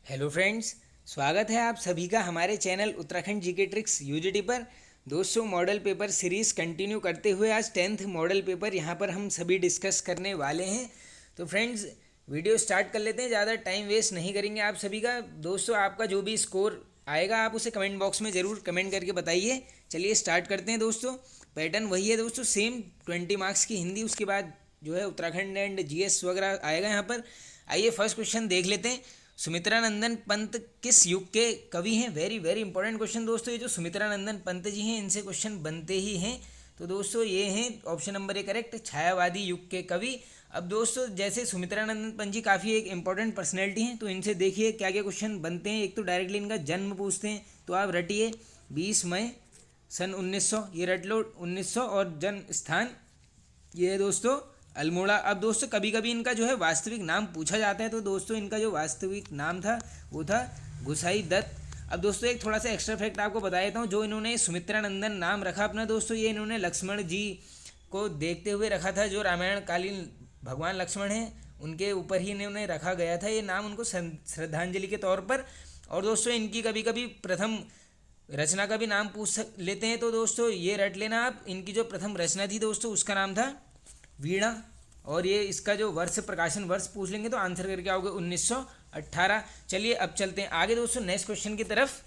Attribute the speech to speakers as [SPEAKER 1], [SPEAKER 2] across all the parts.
[SPEAKER 1] Hello friends, स्वागत है आप सभी का हमारे channel Uttarakhand GK tricks UGT पर। दोस्तों, मॉडल पेपर सीरीज़ कंटिन्यू करते हुए आज 10th मॉडल पेपर यहाँ पर हम सभी डिस्कस करने वाले हैं। तो फ्रेंड्स, वीडियो स्टार्ट कर लेते हैं, ज़्यादा टाइम वेस्ट नहीं करेंगे आप सभी का। दोस्तों, आपका जो भी स्कोर आएगा आप उसे कमेंट बॉक्स में ज़रूर कमेंट करके बताइए। चलिए स्टार्ट करते हैं दोस्तों। पैटर्न वही है दोस्तों, सेम 20 मार्क्स की हिंदी, उसके बाद जो है उत्तराखंड एंड जीएस वगैरह आएगा यहाँ पर। आइए फर्स्ट क्वेश्चन देख लेते हैं। सुमित्रानंदन पंत किस युग के कवि हैं? वेरी वेरी इंपॉर्टेंट क्वेश्चन दोस्तों। ये जो सुमित्रानंदन पंत जी हैं इनसे क्वेश्चन बनते ही हैं। तो दोस्तों ये हैं ऑप्शन नंबर ए करेक्ट, छायावादी युग के कवि। अब दोस्तों, जैसे सुमित्रानंदन पंत जी काफ़ी एक इंपॉर्टेंट पर्सनैलिटी हैं, तो इनसे देखिए क्या क्या क्वेश्चन बनते हैं। एक तो डायरेक्टली इनका जन्म पूछते हैं, तो आप रटिए 20 मई सन 1900, ये रट लो 1900। और जन्म स्थान ये है दोस्तों अल्मोड़ा। अब दोस्तों कभी कभी इनका जो है वास्तविक नाम पूछा जाता है, तो दोस्तों इनका जो वास्तविक नाम था वो था गुसाई दत्त। अब दोस्तों एक थोड़ा सा एक्स्ट्रा फैक्ट आपको बता देता हूँ। जो इन्होंने सुमित्रानंदन नाम रखा अपना दोस्तों, ये इन्होंने लक्ष्मण जी को देखते हुए रखा था। जो रामायण कालीन भगवान लक्ष्मण हैं उनके ऊपर ही इन्होंने रखा गया था ये नाम, उनको श्रद्धांजलि के तौर पर। और दोस्तों इनकी कभी कभी प्रथम रचना का भी नाम पूछ लेते हैं, तो दोस्तों ये रट लेना आप। इनकी जो प्रथम रचना थी दोस्तों उसका नाम था वीणा। और ये इसका जो वर्ष, प्रकाशन वर्ष पूछ लेंगे तो आंसर करके आओगे 1918। चलिए अब चलते हैं आगे दोस्तों नेक्स्ट क्वेश्चन की तरफ।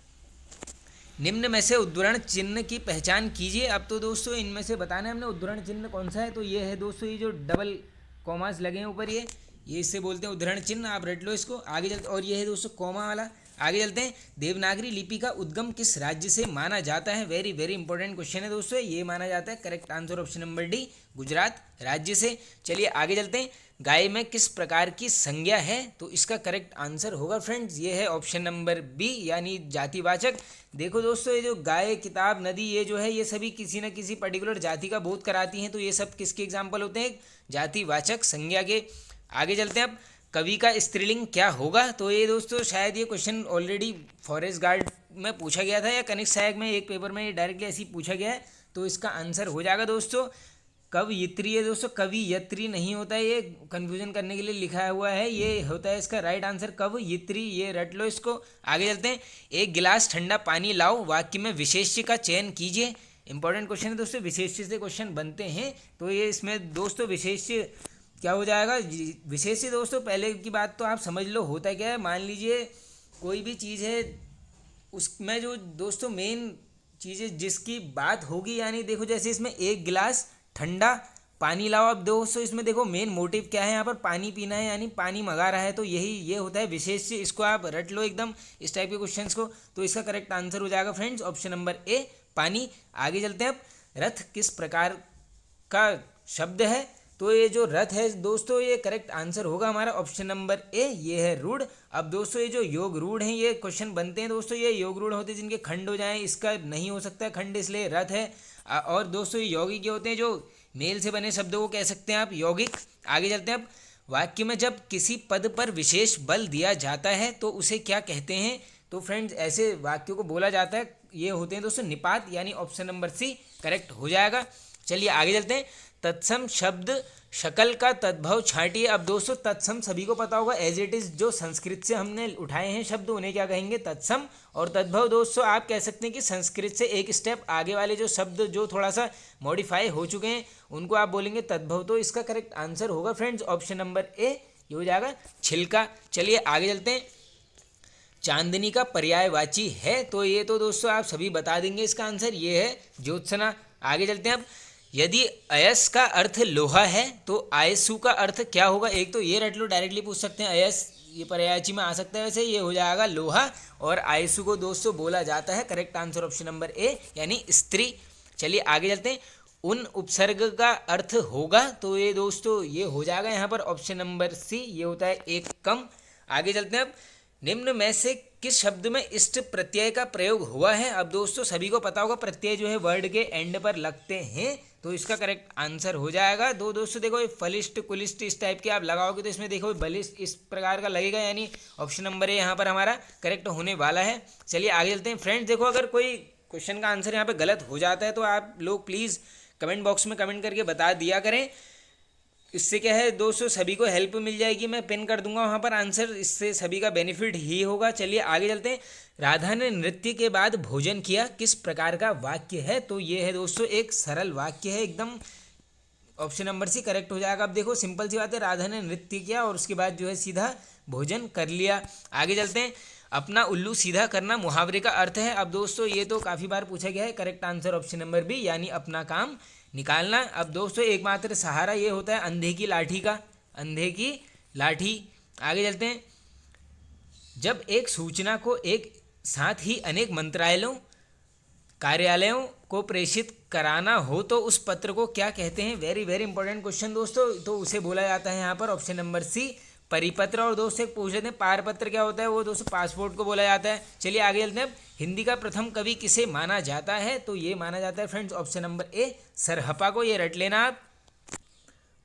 [SPEAKER 1] निम्न में से उद्धरण चिन्ह की पहचान कीजिए। अब तो दोस्तों इनमें से बताना है हमने उद्धरण चिन्ह कौन सा है। तो ये है दोस्तों, ये जो डबल कॉमास लगे हैं ऊपर, ये इससे बोलते हैं उद्धरण चिन्ह। आप रट लो इसको। आगे चलते, और ये है दोस्तों कॉमा वाला। आगे चलते हैं। देवनागरी लिपि का उद्गम किस राज्य से माना जाता है? वेरी वेरी इंपॉर्टेंट क्वेश्चन है दोस्तों। ये माना जाता है correct answer option number D, Gujarat राज्य से। चलिए आगे चलते हैं। गाय में किस प्रकार की संज्ञा है? तो इसका करेक्ट आंसर होगा फ्रेंड्स, ये है ऑप्शन नंबर बी, यानी जातिवाचक। देखो दोस्तों, ये जो गाय, किताब, नदी, ये जो है ये सभी किसी न किसी पर्टिकुलर जाति का बोध कराती हैं, तो ये सब किसके एग्जाम्पल होते हैं? जातिवाचक संज्ञा के। आगे चलते हैं। अब कवि का स्त्रीलिंग क्या होगा? तो ये दोस्तों शायद ये क्वेश्चन ऑलरेडी फॉरेस्ट गार्ड में पूछा गया था या कनिष्क सहायक में, एक पेपर में डायरेक्टली ऐसे ही पूछा गया है। तो इसका आंसर हो जाएगा दोस्तों कवयित्री है दोस्तों, कवियत्री नहीं होता है। ये कन्फ्यूजन करने के लिए लिखा हुआ है, ये होता है इसका राइट आंसर कवयित्री, ये रट लो इसको। आगे चलते हैं। एक गिलास ठंडा पानी लाओ, वाक्य में विशेष्य का चयन कीजिए। इंपॉर्टेंट क्वेश्चन है दोस्तों, विशेष्य से क्वेश्चन बनते हैं। तो ये इसमें दोस्तों विशेष्य क्या हो जाएगा? विशेष्य दोस्तों पहले की बात तो आप समझ लो, होता क्या है। मान लीजिए कोई भी चीज़ है, उसमें जो दोस्तों मेन चीज़ें जिसकी बात होगी, यानी देखो जैसे इसमें एक गिलास ठंडा पानी लाओ। अब दोस्तों इसमें देखो मेन मोटिव क्या है, यहाँ पर पानी पीना है, यानी पानी मंगा रहा है, तो यही ये होता है विशेष्य। इसको आप रट लो एकदम इस टाइप के क्वेश्चंस को। तो इसका करेक्ट आंसर हो जाएगा फ्रेंड्स ऑप्शन नंबर ए, पानी। आगे चलते हैं। अब रथ किस प्रकार का शब्द है? तो ये जो रथ है दोस्तों, ये करेक्ट आंसर होगा हमारा ऑप्शन नंबर ए, ये है रूढ़। अब दोस्तों ये जो योग रूढ़ हैं, ये क्वेश्चन बनते हैं दोस्तों, ये योग रूढ़ होते हैं जिनके खंड हो जाएं, इसका नहीं हो सकता खंड, इसलिए रथ है। और दोस्तों ये यौगिक ये होते हैं जो मेल से बने शब्दों को कह सकते हैं आप यौगिक। आगे चलते हैं। अब वाक्य में जब किसी पद पर विशेष बल दिया जाता है तो उसे क्या कहते हैं? तो फ्रेंड्स ऐसे वाक्यों को बोला जाता है, ये होते हैं दोस्तों निपात, यानी ऑप्शन नंबर सी करेक्ट हो जाएगा। चलिए आगे चलते हैं। तत्सम शब्द शकल का तद्भव छांटिए। अब दोस्तों तत्सम सभी को पता होगा, एज इट इज जो संस्कृत से हमने उठाए हैं शब्द उन्हें क्या कहेंगे? तत्सम। और तद्भव दोस्तों आप कह सकते हैं कि संस्कृत से एक स्टेप आगे वाले जो शब्द जो थोड़ा सा मॉडिफाई हो चुके हैं उनको आप बोलेंगे तद्भव। तो इसका करेक्ट आंसर होगा फ्रेंड्स ऑप्शन नंबर ए, ये हो जाएगा छिलका। चलिए आगे चलते हैं। चांदनी का पर्यायवाची है? तो ये तो दोस्तों आप सभी बता देंगे इसका आंसर, ये है ज्योत्सना। आगे चलते हैं। अब यदि अयस का अर्थ लोहा है तो आयसु का अर्थ क्या होगा? एक तो ये रट लो, डायरेक्टली पूछ सकते हैं, अयस ये पर्यायवाची में आ सकता है, वैसे ये हो जाएगा लोहा। और आयसु को दोस्तों बोला जाता है correct answer option number A, यानी स्त्री। चलिए आगे चलते हैं। उन उपसर्ग का अर्थ होगा? तो ये दोस्तों ये हो जाएगा यहाँ पर ऑप्शन नंबर सी, ये होता है एक कम। आगे चलते हैं। अब निम्न में से किस शब्द में इष्ट प्रत्यय का प्रयोग हुआ है? अब दोस्तों सभी को पता होगा प्रत्यय जो है वर्ड के एंड पर लगते हैं, तो इसका करेक्ट आंसर हो जाएगा दो दोस्तों। देखो ये फलिष्ट, कुलिष्ट इस टाइप के आप लगाओगे तो इसमें देखो बलिष्ठ इस प्रकार का लगेगा, यानी ऑप्शन नंबर ए यहाँ पर हमारा करेक्ट होने वाला है। चलिए आगे चलते हैं। फ्रेंड्स देखो अगर कोई क्वेश्चन का आंसर यहाँ पे गलत हो जाता है तो आप लोग प्लीज़ कमेंट बॉक्स में कमेंट करके बता दिया करें। इससे क्या है दोस्तों, सभी को हेल्प मिल जाएगी, मैं पिन कर दूंगा वहाँ पर आंसर, इससे सभी का बेनिफिट ही होगा। चलिए आगे चलते हैं। राधा ने नृत्य के बाद भोजन किया, किस प्रकार का वाक्य है? तो ये है दोस्तों एक सरल वाक्य है एकदम, ऑप्शन नंबर सी करेक्ट हो जाएगा। अब देखो सिंपल सी बात है, राधा ने नृत्य किया और उसके बाद जो है सीधा भोजन कर लिया। आगे चलते हैं। अपना उल्लू सीधा करना मुहावरे का अर्थ है। अब दोस्तों ये तो काफ़ी बार पूछा गया है, correct answer option number B, यानी अपना काम निकालना। अब दोस्तों एकमात्र सहारा ये होता है अंधे की लाठी का, अंधे की लाठी। आगे चलते हैं। जब एक सूचना को एक साथ ही अनेक मंत्रालयों कार्यालयों को प्रेषित कराना हो तो उस पत्र को क्या कहते हैं? वेरी वेरी इंपॉर्टेंट क्वेश्चन दोस्तों। तो उसे बोला जाता है यहाँ पर ऑप्शन नंबर सी, परिपत्र। और दोस्तों एक पूछ लेते हैं पारपत्र क्या होता है? वो दोस्तों पासपोर्ट को बोला जाता है। चलिए आगे चलते हैं। हिंदी का प्रथम कवि किसे माना जाता है? तो ये माना जाता है friends option number A, Sarahapa को। ये रट लेना आप।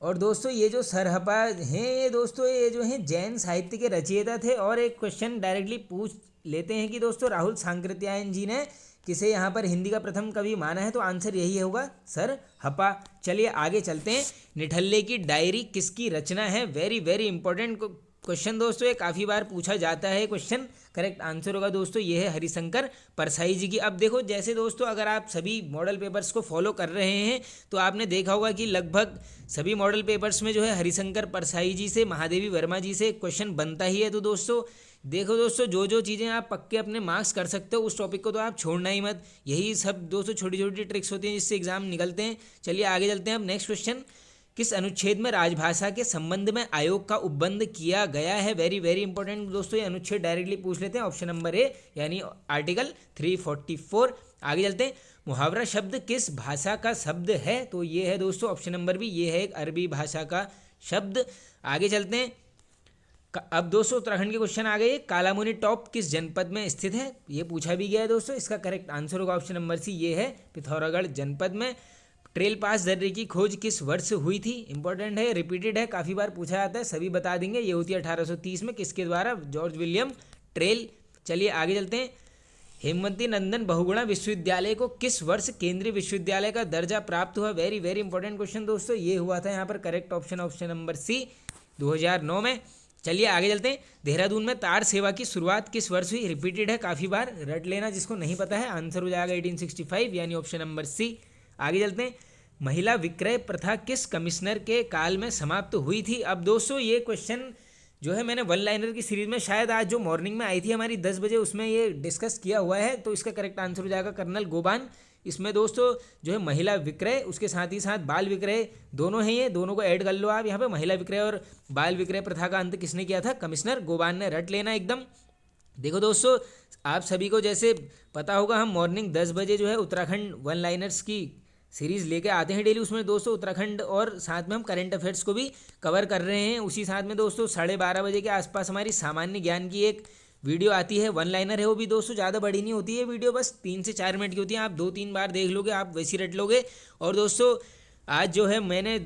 [SPEAKER 1] और दोस्तों ये जो सरहपा हैं, ये दोस्तों ये जो हैं जैन साहित्य के रचयिता थे। और एक क्वेश्चन डायरेक्टली पूछ लेते हैं कि दोस्तों राहुल सांकृत्यायन जी ने किसे यहाँ पर हिंदी का प्रथम कवि माना है? तो आंसर यही होगा, सरहपा। चलिए आगे चलते हैं। निठल्ले की डायरी किसकी रचना है? वेरी वेरी इंपॉर्टेंट क्वेश्चन दोस्तों, ये काफ़ी बार पूछा जाता है क्वेश्चन। करेक्ट आंसर होगा दोस्तों ये है हरिशंकर परसाई जी की। अब देखो जैसे दोस्तों अगर आप सभी मॉडल पेपर्स को फॉलो कर रहे हैं तो आपने देखा होगा कि लगभग सभी मॉडल पेपर्स में जो है हरिशंकर परसाई जी से, महादेवी वर्मा जी से क्वेश्चन बनता ही है। तो दोस्तों देखो दोस्तों, जो जो चीज़ें आप पक्के अपने मार्क्स कर सकते हो उस टॉपिक को तो आप छोड़ना ही मत। यही सब दोस्तों छोटी छोटी ट्रिक्स होती हैं जिससे एग्जाम निकलते हैं। चलिए आगे चलते हैं। अब नेक्स्ट क्वेश्चन, किस अनुच्छेद में राजभाषा के संबंध में आयोग का उपबंध किया गया है? वेरी वेरी इंपॉर्टेंट दोस्तों, ये अनुच्छेद डायरेक्टली पूछ लेते हैं ऑप्शन नंबर ए, यानी आर्टिकल 344। आगे चलते हैं। मुहावरा शब्द किस भाषा का शब्द है? तो ये है दोस्तों ऑप्शन नंबर बी, ये है एक अरबी भाषा का शब्द। आगे चलते हैं। अब दोस्तों उत्तराखंड के क्वेश्चन आ गए। कालामुनी टॉप किस जनपद में स्थित है? ये पूछा भी गया है दोस्तों। इसका करेक्ट आंसर होगा ऑप्शन नंबर सी, ये है पिथौरागढ़ जनपद में। ट्रेल पास दर्रे की खोज किस वर्ष हुई थी? इंपॉर्टेंट है, रिपीटेड है, काफ़ी बार पूछा जाता है, सभी बता देंगे। ये होती है 1830 में, किसके द्वारा? George William trail. चलिए आगे चलते हैं। हेमवती नंदन बहुगुणा विश्वविद्यालय को किस वर्ष केंद्रीय विश्वविद्यालय का दर्जा प्राप्त हुआ? वेरी वेरी इंपॉर्टेंट क्वेश्चन दोस्तों, ये हुआ था यहाँ पर correct option option number C, 2009 में। चलिए आगे चलते हैं। देहरादून में तार सेवा की शुरुआत किस वर्ष हुई? रिपीटेड है, काफ़ी बार, रट लेना जिसको नहीं पता है। आंसर हो जाएगा 1865, यानी ऑप्शन नंबर सी। आगे चलते हैं। महिला विक्रय प्रथा किस कमिश्नर के काल में समाप्त हुई थी? अब दोस्तों ये क्वेश्चन जो है मैंने वन लाइनर की सीरीज में शायद आज जो मॉर्निंग में आई थी हमारी 10 बजे, उसमें ये डिस्कस किया हुआ है। तो इसका करेक्ट आंसर हो जाएगा कर्नल गोबान। इसमें दोस्तों जो है महिला विक्रय, उसके साथ ही साथ बाल विक्रय दोनों हैं, ये दोनों को ऐड कर लो आप यहाँ पे। महिला विक्रय और बाल विक्रय प्रथा का अंत किसने किया था? कमिश्नर गोबान ने, रट लेना एकदम। देखो दोस्तों आप सभी को जैसे पता होगा, हम मॉर्निंग 10 बजे जो है उत्तराखंड वन लाइनर्स की सीरीज़ लेके आते हैं डेली। उसमें दोस्तों उत्तराखंड और साथ में हम करंट अफेयर्स को भी कवर कर रहे हैं। उसी साथ में दोस्तों 12:30 बजे के आसपास हमारी सामान्य ज्ञान की एक वीडियो आती है, वन लाइनर है। वो भी दोस्तों ज़्यादा बड़ी नहीं होती है वीडियो, बस 3 से 4 मिनट की होती है। आप 2-3 बार देख लोगे, आप वैसी रट लोगे। और दोस्तों आज जो है मैंने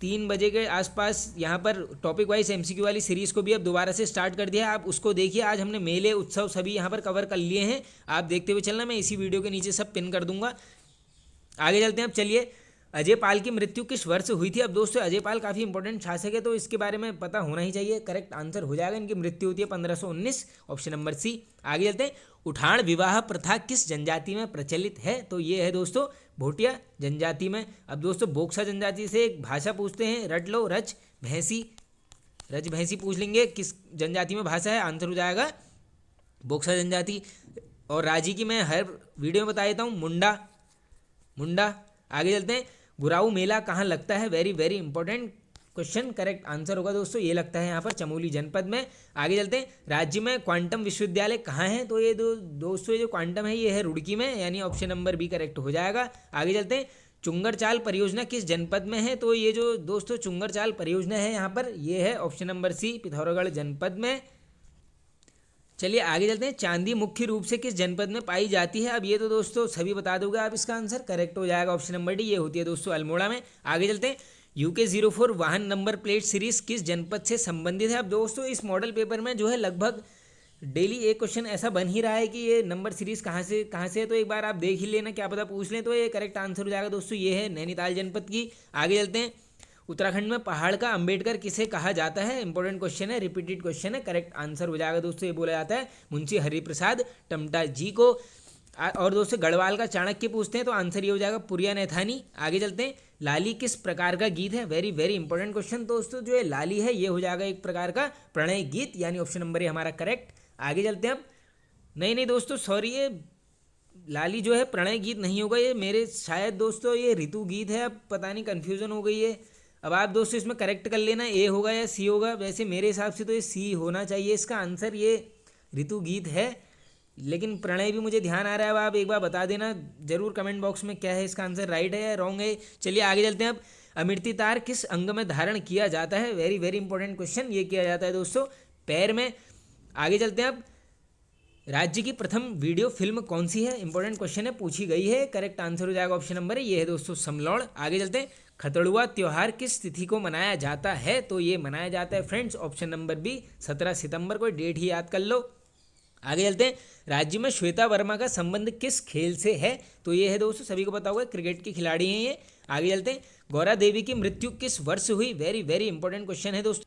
[SPEAKER 1] 3 बजे के आसपास यहाँ पर टॉपिक वाइज एमसीक्यू वाली सीरीज़ को भी अब दोबारा से स्टार्ट कर दिया है, आप उसको देखिए। आज हमने मेले उत्सव सभी यहाँ पर कवर कर लिए हैं, आप देखते हुए चलना। मैं इसी वीडियो के नीचे सब पिन कर दूंगा। आगे चलते हैं। अब चलिए, अजय पाल की मृत्यु किस वर्ष हुई थी? अब दोस्तों अजय पाल काफ़ी इंपॉर्टेंट शासक है, तो इसके बारे में पता होना ही चाहिए। करेक्ट आंसर हो जाएगा, इनकी मृत्यु होती है 1519, ऑप्शन नंबर सी। आगे चलते हैं। उठान विवाह प्रथा किस जनजाति में प्रचलित है? तो ये है दोस्तों भोटिया जनजाति में। अब दोस्तों बोक्सा जनजाति से एक भाषा पूछते हैं, रट लो, रज भैंसी। रज भैंसी पूछ लेंगे, किस जनजाति में भाषा है? आंसर हो जाएगा बोक्सा जनजाति। और राजी की मैं हर वीडियो में बता देता हूँ, मुंडा मुंडा। आगे चलते हैं। गुराऊ मेला कहाँ लगता है? Very very important question. Correct answer होगा दोस्तों ये लगता है यहाँ पर चमोली जनपद में। आगे चलते हैं। राज्य में क्वांटम विश्वविद्यालय कहाँ है? तो ये दोस्तों ये जो क्वांटम है ये है रुड़की में, यानी ऑप्शन नंबर बी करेक्ट हो जाएगा। आगे चलते हैं। चुंगरचाल परियोजना किस जनपद में है? तो ये जो दोस्तों चुंगरचाल परियोजना है यहाँ पर, ये है ऑप्शन नंबर सी, पिथौरागढ़ जनपद में। चलिए आगे चलते हैं। चांदी मुख्य रूप से किस जनपद में पाई जाती है? अब ये तो दोस्तों सभी बता दोगे आप, इसका आंसर करेक्ट हो जाएगा ऑप्शन नंबर डी, ये होती है दोस्तों अल्मोड़ा में। आगे चलते हैं। UK04 वाहन नंबर प्लेट सीरीज किस जनपद से संबंधित है? अब दोस्तों इस मॉडल पेपर में जो है लगभग डेली एक क्वेश्चन ऐसा बन ही रहा है कि ये नंबर सीरीज कहाँ से है, तो एक बार आप देख ही लेना, क्या पता पूछ लें। तो ये करेक्ट आंसर हो जाएगा दोस्तों, ये है नैनीताल जनपद की। आगे चलते हैं। उत्तराखंड में पहाड़ का अंबेडकर किसे कहा जाता है? इंपॉर्टेंट क्वेश्चन है, रिपीटेड क्वेश्चन है। करेक्ट आंसर हो जाएगा दोस्तों, ये बोला जाता है मुंशी हरिप्रसाद टमटा जी को। और दोस्तों गढ़वाल का चाणक्य पूछते हैं तो आंसर ये हो जाएगा पुरिया नैथानी। आगे चलते हैं, लाली किस प्रकार का गीत है? वेरी वेरी इंपॉर्टेंट क्वेश्चन दोस्तों। जो है लाली है ये हो जाएगा एक प्रकार का प्रणय गीत, यानी ऑप्शन नंबर ये हमारा करेक्ट। आगे चलते हैं अब, नहीं दोस्तों सॉरी, ये लाली जो है प्रणय गीत नहीं होगा, ये मेरे शायद दोस्तों ये ऋतु गीत है। अब पता नहीं कन्फ्यूजन हो गई है। अब आप दोस्तों इसमें करेक्ट कर लेना, ए होगा या सी होगा। वैसे मेरे हिसाब से तो ये सी होना चाहिए इसका आंसर, ये ऋतु गीत है, लेकिन प्रणय भी मुझे ध्यान आ रहा है। अब आप एक बार बता देना जरूर कमेंट बॉक्स में क्या है इसका आंसर, राइट है या रॉन्ग है। चलिए आगे चलते हैं अब, अमृति तार किस अंग में धारण किया जाता है? वेरी वेरी इंपॉर्टेंट क्वेश्चन, ये किया जाता है दोस्तों पैर में। आगे चलते हैं अब, राज्य की प्रथम वीडियो फिल्म कौन सी है? इंपॉर्टेंट क्वेश्चन है, पूछी गई है। करेक्ट आंसर हो जाएगा ऑप्शन नंबर ये है दोस्तों समलौड़। आगे चलते हैं, खतड़ुआ त्योहार किस तिथि को मनाया जाता है? तो ये मनाया जाता है फ्रेंड्स ऑप्शन नंबर बी 17 सितंबर को, डेट ही याद कर लो। आगे चलते हैं, राज्य में श्वेता वर्मा का संबंध किस खेल से है? तो ये है दोस्तों सभी को पता होगा, क्रिकेट की खिलाड़ी हैं ये। आगे चलते हैं, गौरा देवी की मृत्यु किस वर्ष हुई? वेरी वेरी इंपॉर्टेंट क्वेश्चन है दोस्तों।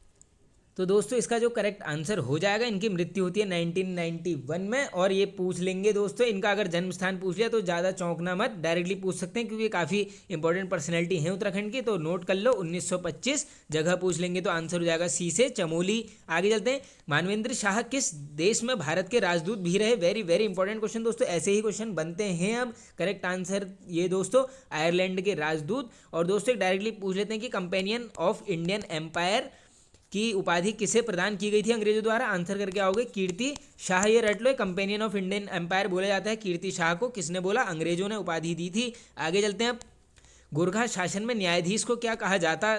[SPEAKER 1] तो दोस्तों इसका जो करेक्ट आंसर हो जाएगा, इनकी मृत्यु होती है 1991 में। और ये पूछ लेंगे दोस्तों, इनका अगर जन्म स्थान पूछ लिया तो ज़्यादा चौंकना मत, डायरेक्टली पूछ सकते हैं क्योंकि काफ़ी इंपॉर्टेंट पर्सनैलिटी है उत्तराखंड की। तो नोट कर लो 1925, जगह पूछ लेंगे तो आंसर हो जाएगा सी से चमोली। आगे चलते हैं, मानवेंद्र शाह किस देश में भारत के राजदूत भी रहे? वेरी वेरी इंपॉर्टेंट क्वेश्चन दोस्तों, ऐसे ही क्वेश्चन बनते हैं। अब करेक्ट आंसर ये दोस्तों आयरलैंड के राजदूत। और दोस्तों डायरेक्टली पूछ लेते हैं कि कंपेनियन ऑफ इंडियन एम्पायर की उपाधि किसे प्रदान की गई थी अंग्रेजों द्वारा? आंसर करके आओगे कीर्ति शाह, ये रट लो, कंपेनियन ऑफ इंडियन एम्पायर बोला जाता है कीर्ति शाह को। किसने बोला? अंग्रेजों ने उपाधि दी थी। आगे चलते हैं अब, गोरखा शासन में न्यायाधीश को क्या कहा जाता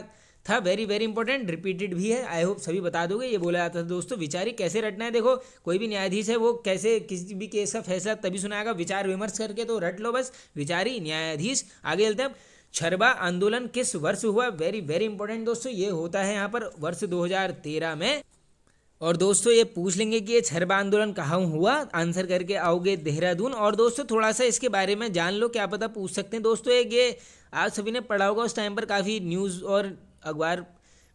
[SPEAKER 1] था? वेरी वेरी इंपॉर्टेंट, रिपीटेड भी है, आई होप सभी बता दोगे। ये बोला जाता था दोस्तों विचारी। कैसे रटना है देखो, कोई भी न्यायाधीश है वो कैसे किसी भी केस का फैसला तभी सुनाएगा, विचार विमर्श करके, तो रट लो बस विचारी न्यायाधीश। आगे चलते हैं, छरबा आंदोलन किस वर्ष हुआ? वेरी वेरी इंपॉर्टेंट दोस्तों, ये होता है यहाँ पर वर्ष 2013 में। और दोस्तों ये पूछ लेंगे कि ये छरबा आंदोलन कहाँ हुआ? आंसर करके आओगे देहरादून। और दोस्तों थोड़ा सा इसके बारे में जान लो, क्या पता पूछ सकते हैं दोस्तों। एक ये आप सभी ने पढ़ा होगा, उस टाइम पर काफ़ी न्यूज़ और अखबार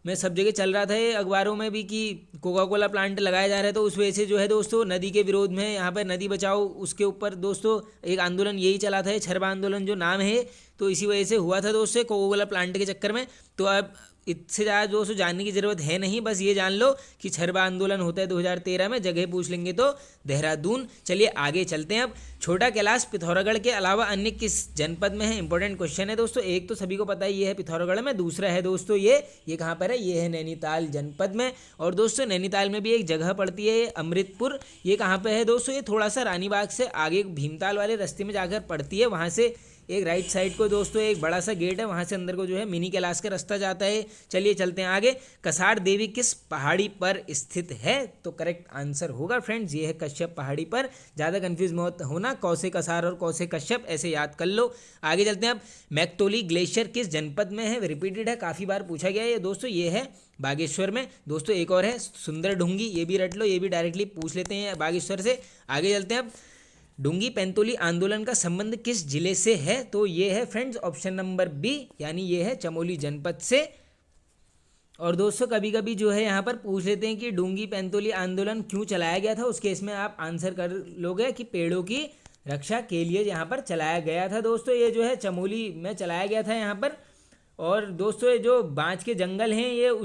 [SPEAKER 1] में सब जगह चल रहा था ये, अखबारों में भी, कि कोका कोला प्लांट लगाया जा रहा है। तो उस वजह से जो है दोस्तों नदी के विरोध में यहाँ पर नदी बचाओ, उसके ऊपर दोस्तों एक आंदोलन यही चला था, छरबा आंदोलन जो नाम है। तो इसी वजह से हुआ था दोस्तों कोका कोला प्लांट के चक्कर में। तो अब इससे ज़्यादा दोस्तों जानने की ज़रूरत है नहीं, बस ये जान लो कि छरबा आंदोलन होता है 2013 में, जगह पूछ लेंगे तो देहरादून। चलिए आगे चलते हैं अब, छोटा कैलाश पिथौरागढ़ के अलावा अन्य किस जनपद में है? इंपॉर्टेंट क्वेश्चन है दोस्तों। एक तो सभी को पता है ये है पिथौरागढ़ में, दूसरा है दोस्तों ये कहाँ पर है? ये है नैनीताल जनपद में। और दोस्तों नैनीताल में भी एक जगह पड़ती है अमृतपुर, ये कहाँ पर है दोस्तों? ये थोड़ा सा रानीबाग से आगे भीमताल वाले रास्ते में जाकर पड़ती है। वहाँ से एक राइट साइड को दोस्तों एक बड़ा सा गेट है, वहाँ से अंदर को जो है मिनी कैलाश का रास्ता जाता है। चलिए चलते हैं आगे, कसार देवी किस पहाड़ी पर स्थित है? तो करेक्ट आंसर होगा फ्रेंड्स ये है कश्यप पहाड़ी पर। ज़्यादा कंफ्यूज मत होना, कौसे कसार और कौसे कश्यप ऐसे याद कर लो। आगे चलते हैं अब, मैक्टोली ग्लेशियर किस जनपद में है? रिपीटेड है, काफ़ी बार पूछा गया है ये दोस्तों, ये है बागेश्वर में। दोस्तों एक और है सुंदर ढूंगी, ये भी रट लो, ये भी डायरेक्टली पूछ लेते हैं बागेश्वर से। आगे चलते हैं अब, डूंगी पैंतोली आंदोलन का संबंध किस जिले से है? तो ये है फ्रेंड्स ऑप्शन नंबर बी, यानी ये है चमोली जनपद से। और दोस्तों कभी कभी जो है यहाँ पर पूछ लेते हैं कि डूंगी पैंतोली आंदोलन क्यों चलाया गया था, उस केस में आप आंसर कर लोगे कि पेड़ों की रक्षा के लिए यहाँ पर चलाया गया था। दोस्तों ये जो है चमोली में चलाया गया था यहाँ पर। और दोस्तों ये जो बांज के जंगल हैं ये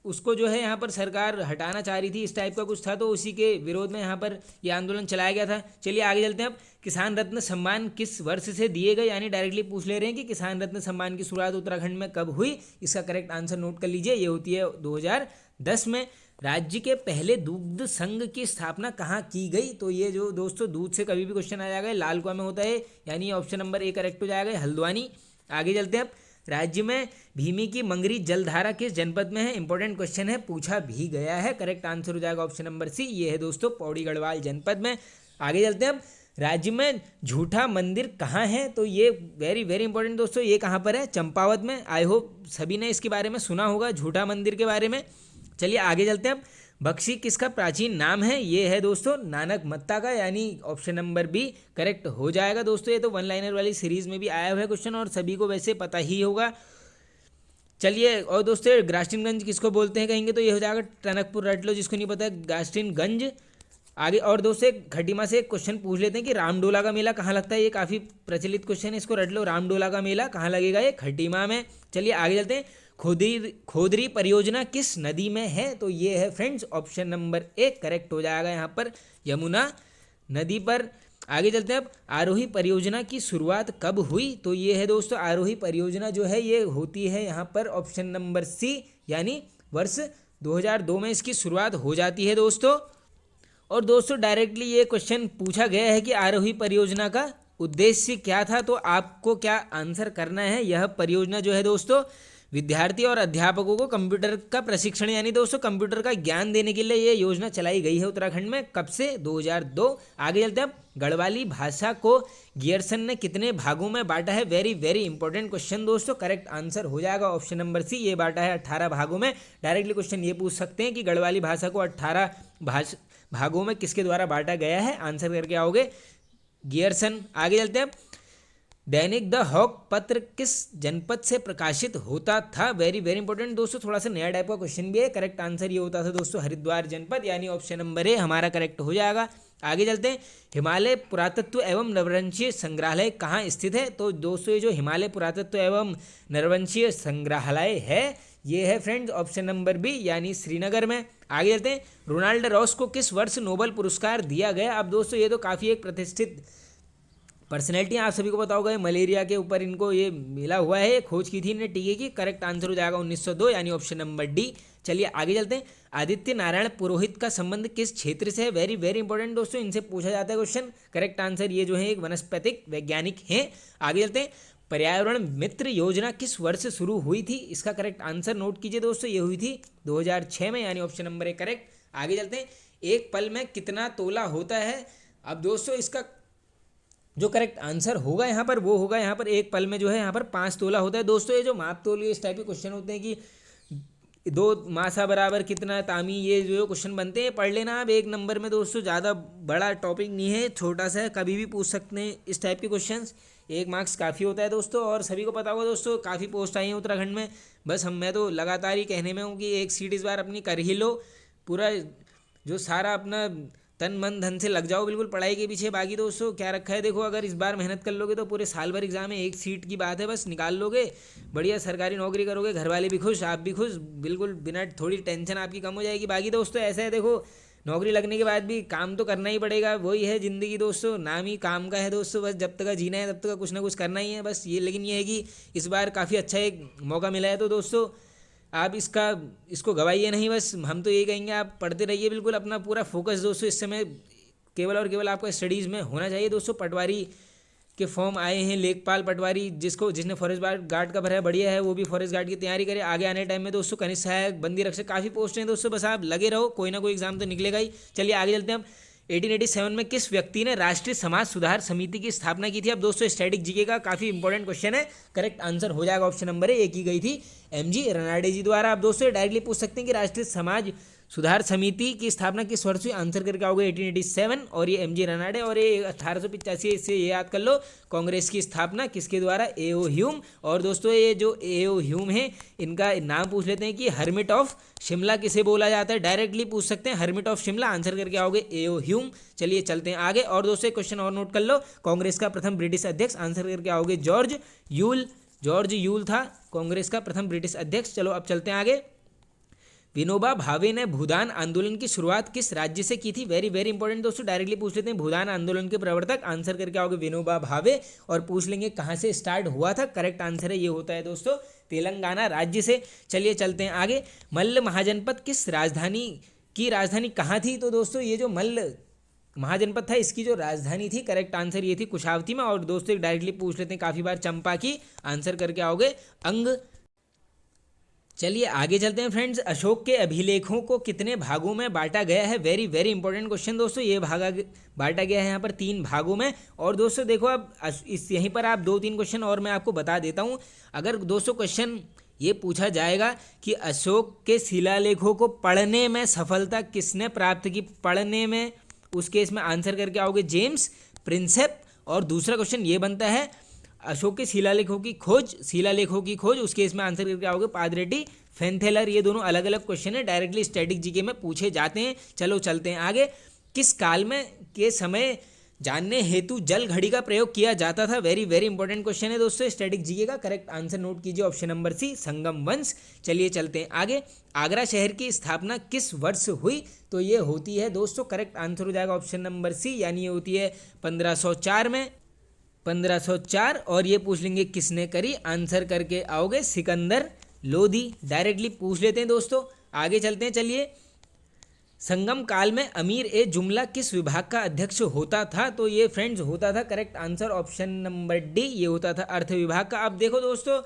[SPEAKER 1] उसको जो है यहाँ पर सरकार हटाना चाह रही थी, इस टाइप का कुछ था, तो उसी के विरोध में यहाँ पर ये आंदोलन चलाया गया था। चलिए आगे चलते हैं अब, किसान रत्न सम्मान किस वर्ष से दिए गए? यानी डायरेक्टली पूछ ले रहे हैं कि किसान रत्न सम्मान की शुरुआत उत्तराखंड में कब हुई? इसका करेक्ट आंसर नोट कर लीजिए, ये होती है 2010 में। राज्य के पहले दुग्ध संघ की स्थापना कहाँ की गई? तो ये जो दोस्तों दूध से कभी भी क्वेश्चन आ जाएगा, लाल कुआं में होता है, यानी ऑप्शन नंबर ए करेक्ट हो जाएगा, हल्द्वानी। आगे चलते हैं अब, राज्य में भीमी की मंगरी जलधारा किस जनपद में है? इंपॉर्टेंट क्वेश्चन है, पूछा भी गया है। करेक्ट आंसर हो जाएगा ऑप्शन नंबर सी, ये है दोस्तों पौड़ी गढ़वाल जनपद में। आगे चलते हैं अब, राज्य में झूठा मंदिर कहाँ है? तो ये वेरी वेरी इंपॉर्टेंट दोस्तों, ये कहाँ पर है? चंपावत में। आई होप सभी ने इसके बारे में सुना होगा, झूठा मंदिर के बारे में। चलिए आगे चलते हैं अब, बख्शी किसका प्राचीन नाम है? ये है दोस्तों नानक मत्ता का, यानी ऑप्शन नंबर बी करेक्ट हो जाएगा दोस्तों। ये तो वन लाइनर वाली सीरीज में भी आया हुआ है क्वेश्चन और सभी को वैसे पता ही होगा। चलिए, और दोस्तों ग्रास्टिनगंज किसको बोलते हैं कहेंगे तो ये हो जाएगा टनकपुर, रट लो जिसको नहीं पता है ग्रास्टिनगंज। आगे और दोस्तों खटीमा से एक क्वेश्चन पूछ लेते हैं कि रामडोला का मेला कहाँ लगता है। ये काफ़ी प्रचलित क्वेश्चन है, इसको रट लो। रामडोला का मेला कहाँ लगेगा? ये खटीमा में। चलिए आगे चलते हैं। खोदरी परियोजना किस नदी में है? तो ये है friends option number A correct हो जाएगा यहाँ पर, यमुना नदी पर। आगे चलते हैं अब। आरोही परियोजना की शुरुआत कब हुई? तो ये है दोस्तों आरोही परियोजना जो है ये होती है यहाँ पर ऑप्शन नंबर सी, यानी वर्ष 2002 में इसकी शुरुआत हो जाती है दोस्तों। और दोस्तों डायरेक्टली ये क्वेश्चन पूछा गया है कि आरोही परियोजना का उद्देश्य क्या था, तो आपको क्या आंसर करना है। यह परियोजना जो है दोस्तों विद्यार्थी और अध्यापकों को कंप्यूटर का प्रशिक्षण, यानी दोस्तों कंप्यूटर का ज्ञान देने के लिए ये योजना चलाई गई है उत्तराखंड में। कब से? 2002। आगे चलते हैं अब। गढ़वाली भाषा को गियर्सन ने कितने भागों में बांटा है? वेरी वेरी इंपॉर्टेंट क्वेश्चन दोस्तों, करेक्ट आंसर हो जाएगा ऑप्शन नंबर सी, ये बांटा है 18 भागों में। डायरेक्टली क्वेश्चन ये पूछ सकते हैं कि गढ़वाली भाषा को 18 भागों में किसके द्वारा बांटा गया है? आंसर करके आओगे गियर्सन। आगे चलते हैं। दैनिक द हॉक पत्र किस जनपद से प्रकाशित होता था? वेरी वेरी इंपॉर्टेंट दोस्तों, थोड़ा सा नया टाइप का क्वेश्चन भी है। करेक्ट आंसर ये होता था दोस्तों हरिद्वार जनपद, यानी ऑप्शन नंबर ए हमारा करेक्ट हो जाएगा। आगे चलते हैं। हिमालय पुरातत्व एवं नरवंशीय संग्रहालय कहाँ स्थित है? तो दोस्तों ये जो हिमालय पुरातत्व एवं नरवंशीय संग्रहालय है ये है फ्रेंड्स ऑप्शन नंबर बी, यानी श्रीनगर में। आगे चलते हैं। रोनाल्ड रॉस को किस वर्ष नोबेल पुरस्कार दिया गया? अब दोस्तों ये तो काफ़ी एक प्रतिष्ठित पर्सनैलिटी, आप सभी को पता होगा, मलेरिया के ऊपर इनको ये मिला हुआ है, खोज की थी इन्हें टीके की। करेक्ट आंसर हो जाएगा 1902, यानी ऑप्शन नंबर डी। चलिए आगे चलते हैं। आदित्य नारायण पुरोहित का संबंध किस क्षेत्र से है? वेरी वेरी इंपॉर्टेंट दोस्तों, इनसे पूछा जाता है क्वेश्चन। करेक्ट आंसर ये जो है एक वनस्पतिक वैज्ञानिक हैं। आगे चलते हैं। पर्यावरण मित्र योजना किस वर्ष शुरू हुई थी? इसका करेक्ट आंसर नोट कीजिए दोस्तों, ये हुई थी 2006 में, यानी ऑप्शन नंबर ए करेक्ट। आगे चलते हैं। एक पल में कितना तोला होता है? अब दोस्तों इसका जो करेक्ट आंसर होगा यहाँ पर वो होगा यहाँ पर एक पल में जो है यहाँ पर 5 तोला होता है दोस्तों। ये जो माप तोल इस टाइप के क्वेश्चन होते हैं कि 2 मासा बराबर कितना तामी, ये जो क्वेश्चन बनते हैं पढ़ लेना आप। एक नंबर में दोस्तों ज़्यादा बड़ा टॉपिक नहीं है, छोटा सा है, कभी भी पूछ सकते हैं इस टाइप के क्वेश्चंस। 1 मार्क्स काफ़ी होता है दोस्तों। और सभी को पता होगा दोस्तों काफ़ी पोस्ट आई हैं उत्तराखंड में। बस मैं तो लगातार ही कहने में हूँ कि एक सीट इस बार अपनी कर ही लो, पूरा जो सारा अपना तन मन धन से लग जाओ बिल्कुल पढ़ाई के पीछे। बाकी दोस्तों क्या रखा है देखो, अगर इस बार मेहनत कर लोगे तो पूरे साल भर एग्जाम है, 1 सीट की बात है, बस निकाल लोगे, बढ़िया सरकारी नौकरी करोगे, घर वाले भी खुश, आप भी खुश, बिल्कुल बिना थोड़ी टेंशन आपकी कम हो जाएगी। बाकी दोस्तों ऐसा है देखो, नौकरी लगने के बाद भी काम तो करना ही पड़ेगा, वही है ज़िंदगी दोस्तों, नाम ही काम का है दोस्तों। बस जब तक जीना है तब तक कुछ ना कुछ करना ही है बस ये। लेकिन ये है कि इस बार काफ़ी अच्छा एक मौका मिला है, तो दोस्तों आप इसको गवाइए नहीं। बस हम तो ये कहेंगे आप पढ़ते रहिए, बिल्कुल अपना पूरा फोकस दोस्तों इस समय केवल और केवल आपका स्टडीज़ में होना चाहिए दोस्तों। पटवारी के फॉर्म आए हैं, लेखपाल पटवारी, जिसने फॉरेस्ट गार्ड का भरा है, बढ़िया है, वो भी फॉरेस्ट गार्ड की तैयारी करे। आगे आने टाइम में दोस्तों कनिष्ठ सहायक, बंदी रक्षक, काफ़ी पोस्ट हैं दोस्तों, बस आप लगे रहो, कोई ना कोई एग्जाम तो निकलेगा ही। चलिए आगे चलते हैं हम। 1887 में किस व्यक्ति ने राष्ट्रीय समाज सुधार समिति की स्थापना की थी? अब दोस्तों स्टैटिक जीके का काफ़ी इंपॉर्टेंट क्वेश्चन है, करेक्ट आंसर हो जाएगा ऑप्शन नंबर ए, की गई थी MG रनाडे जी द्वारा। आप दोस्तों डायरेक्टली पूछ सकते हैं कि राष्ट्रीय समाज सुधार समिति की स्थापना किस वर्ष हुई? आंसर करके आओगे 1887, और ये MG रनाडे, और ये 1885, इससे ये याद कर लो। कांग्रेस की स्थापना किसके द्वारा? A.O. ह्यूम। और दोस्तों ये जो A.O. ह्यूम है इनका नाम पूछ लेते हैं कि हर्मिट ऑफ शिमला किसे बोला जाता है? डायरेक्टली पूछ सकते हैं हर्मिट ऑफ शिमला, आंसर करके आओगे A.O. ह्यूम। चलिए चलते हैं आगे। और दोस्तों एक क्वेश्चन और नोट कर लो, कांग्रेस का प्रथम ब्रिटिश अध्यक्ष, आंसर करके आओगे जॉर्ज यूल। जॉर्ज यूल था कांग्रेस का प्रथम ब्रिटिश अध्यक्ष। चलो अब चलते हैं आगे। विनोबा भावे ने भूदान आंदोलन की शुरुआत किस राज्य से की थी? वेरी वेरी इंपॉर्टेंट दोस्तों, डायरेक्टली पूछ लेते हैं भूदान आंदोलन के प्रवर्तक, आंसर करके आओगे विनोबा भावे, और पूछ लेंगे कहाँ से स्टार्ट हुआ था। करेक्ट आंसर है ये होता है दोस्तों तेलंगाना राज्य से। चलिए चलते हैं आगे। मल्ल महाजनपद किस राजधानी कहाँ थी? तो दोस्तों ये जो मल्ल महाजनपद था इसकी जो राजधानी थी, करेक्ट आंसर ये थी कुशावती में। और दोस्तों डायरेक्टली पूछ लेते हैं काफ़ी बार चंपा की, आंसर करके आओगे अंग। चलिए आगे चलते हैं फ्रेंड्स। अशोक के अभिलेखों को कितने भागों में बांटा गया है? वेरी वेरी इंपॉर्टेंट क्वेश्चन दोस्तों, ये बांटा गया है यहाँ पर 3 भागों में। और दोस्तों देखो अब यहीं पर आप 2-3 क्वेश्चन और मैं आपको बता देता हूँ। अगर दोस्तों क्वेश्चन ये पूछा जाएगा कि अशोक के शिलालेखों को पढ़ने में सफलता किसने प्राप्त की? पढ़ने में, उस केस में आंसर करके आओगे जेम्स प्रिंसेप। और दूसरा क्वेश्चन ये बनता है अशोक के शिलालेखों की खोज, उसके इसमें आंसर करके आओगे पादरेटी फेंथेलर। ये दोनों अलग अलग क्वेश्चन है, डायरेक्टली स्टैटिक जीके में पूछे जाते हैं। चलो चलते हैं आगे। किस काल में के समय जानने हेतु जल घड़ी का प्रयोग किया जाता था? वेरी वेरी इंपॉर्टेंट क्वेश्चन है दोस्तों, स्टैटिक जीके का। करेक्ट आंसर नोट कीजिए, ऑप्शन नंबर सी, संगम वंश। चलिए चलते हैं आगे। आगरा शहर की स्थापना किस वर्ष हुई? तो ये होती है दोस्तों, करेक्ट आंसर हो जाएगा ऑप्शन नंबर सी, यानी ये होती है 1504 में, 1504। और ये पूछ लेंगे किसने करी, आंसर करके आओगे सिकंदर लोधी। डायरेक्टली पूछ लेते हैं दोस्तों, आगे चलते हैं। चलिए, संगम काल में अमीर ए जुमला किस विभाग का अध्यक्ष होता था? तो ये फ्रेंड्स होता था, correct answer option number D, ये होता था अर्थ विभाग का। अब देखो दोस्तों,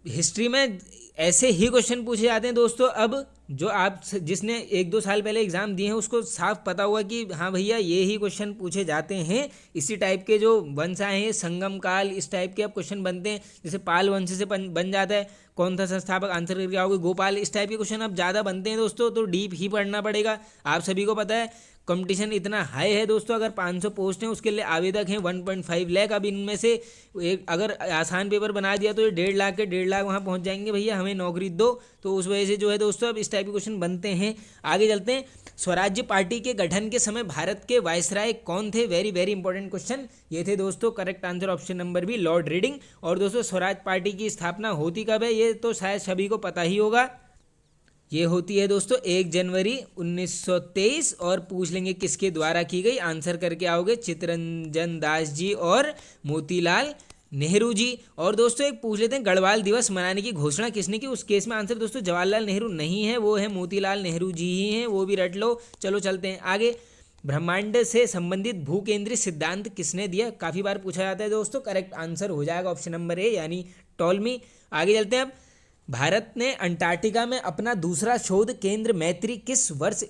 [SPEAKER 1] हिस्ट्री में ऐसे ही क्वेश्चन पूछे जाते हैं दोस्तों। अब जो आप जिसने 1-2 साल पहले एग्जाम दिए हैं उसको साफ पता हुआ कि हाँ भैया ये ही क्वेश्चन पूछे जाते हैं। इसी टाइप के जो वंश आए हैं, संगम काल, इस टाइप के अब क्वेश्चन बनते हैं। जैसे पाल वंश से बन जाता है, कौन था संस्थापक, आंसर करके आओगे गोपाल। इस टाइप के क्वेश्चन अब ज़्यादा बनते हैं दोस्तों, तो डीप ही पढ़ना पड़ेगा। आप सभी को पता है कंपटीशन इतना हाई है दोस्तों, अगर 500 पोस्ट हैं उसके लिए आवेदक हैं 1.5 लाख। अब इनमें से एक अगर आसान पेपर बना दिया तो ये 1.5 लाख के 1.5 लाख वहाँ पहुँच जाएंगे, भैया हमें नौकरी दो। तो उस वजह से जो है दोस्तों अब इस टाइप के क्वेश्चन बनते हैं। आगे चलते हैं। स्वराज्य पार्टी के गठन के समय भारत के वायसराय कौन थे? वेरी वेरी इंपॉर्टेंट क्वेश्चन ये थे दोस्तों, correct answer option number B, Lord Reading. और दोस्तों स्वराज पार्टी की स्थापना होती कब है? ये तो शायद सभी को पता ही होगा, ये होती है दोस्तों 1 जनवरी 1923। और पूछ लेंगे किसके द्वारा की गई, आंसर करके आओगे चित्तरंजन दास जी और मोतीलाल नेहरू जी। और दोस्तों एक पूछ लेते हैं, गढ़वाल दिवस मनाने की घोषणा किसने की? उस केस में आंसर दोस्तों जवाहरलाल नेहरू नहीं है, वो है मोतीलाल नेहरू जी ही हैं, वो भी रट लो। चलो चलते हैं आगे। ब्रह्मांड से संबंधित भू केंद्रीय सिद्धांत किसने दिया? काफ़ी बार पूछा जाता है दोस्तों, करेक्ट आंसर हो जाएगा ऑप्शन नंबर ए, यानी टॉलमी। आगे चलते हैं। अब भारत ने अंटार्कटिका में अपना दूसरा शोध केंद्र मैत्री किस वर्ष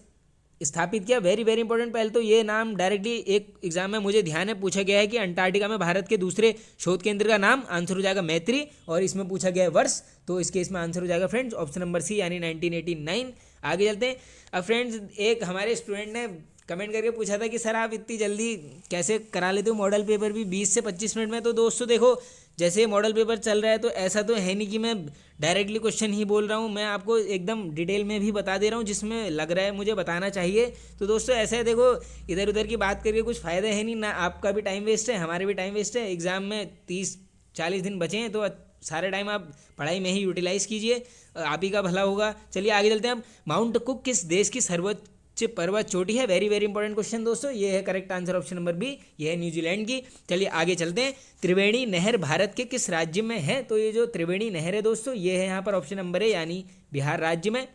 [SPEAKER 1] स्थापित किया? Very very important. पहले तो ये नाम डायरेक्टली एक एग्जाम में मुझे ध्यान है पूछा गया है कि अंटार्कटिका में भारत के दूसरे शोध केंद्र का नाम, आंसर हो जाएगा मैत्री। और इसमें पूछा गया है वर्ष, तो इसके इसमें आंसर हो जाएगा फ्रेंड्स ऑप्शन नंबर सी, यानी 1989। आगे चलते हैं। अब फ्रेंड्स एक हमारे स्टूडेंट ने कमेंट करके पूछा था कि सर आप इतनी जल्दी कैसे करा लेते हो मॉडल पेपर भी 20 से 25 मिनट में? तो दोस्तों देखो, जैसे मॉडल पेपर चल रहा है तो ऐसा तो है नहीं कि मैं डायरेक्टली क्वेश्चन ही बोल रहा हूँ, मैं आपको एकदम डिटेल में भी बता दे रहा हूँ जिसमें लग रहा है मुझे बताना चाहिए। तो दोस्तों ऐसा है, देखो इधर उधर की बात करके कुछ फ़ायदा है नहीं ना, आपका भी टाइम वेस्ट है, हमारे भी टाइम वेस्ट है। एग्ज़ाम में 30-40 दिन बचे हैं, तो सारे टाइम आप पढ़ाई में ही यूटिलाइज़ कीजिए, आप ही का भला होगा। चलिए आगे चलते हैं। अब माउंट कुक किस देश की सर्वोच्च पर्वत चोटी है? वेरी वेरी इंपॉर्टेंट क्वेश्चन दोस्तों, ये है correct answer option number B, ये है न्यूजीलैंड की। चलिए आगे चलते हैं। त्रिवेणी नहर भारत के किस राज्य में है? तो ये जो त्रिवेणी नहर है दोस्तों, ये है यहाँ पर ऑप्शन नंबर ए, यानी बिहार राज्य में।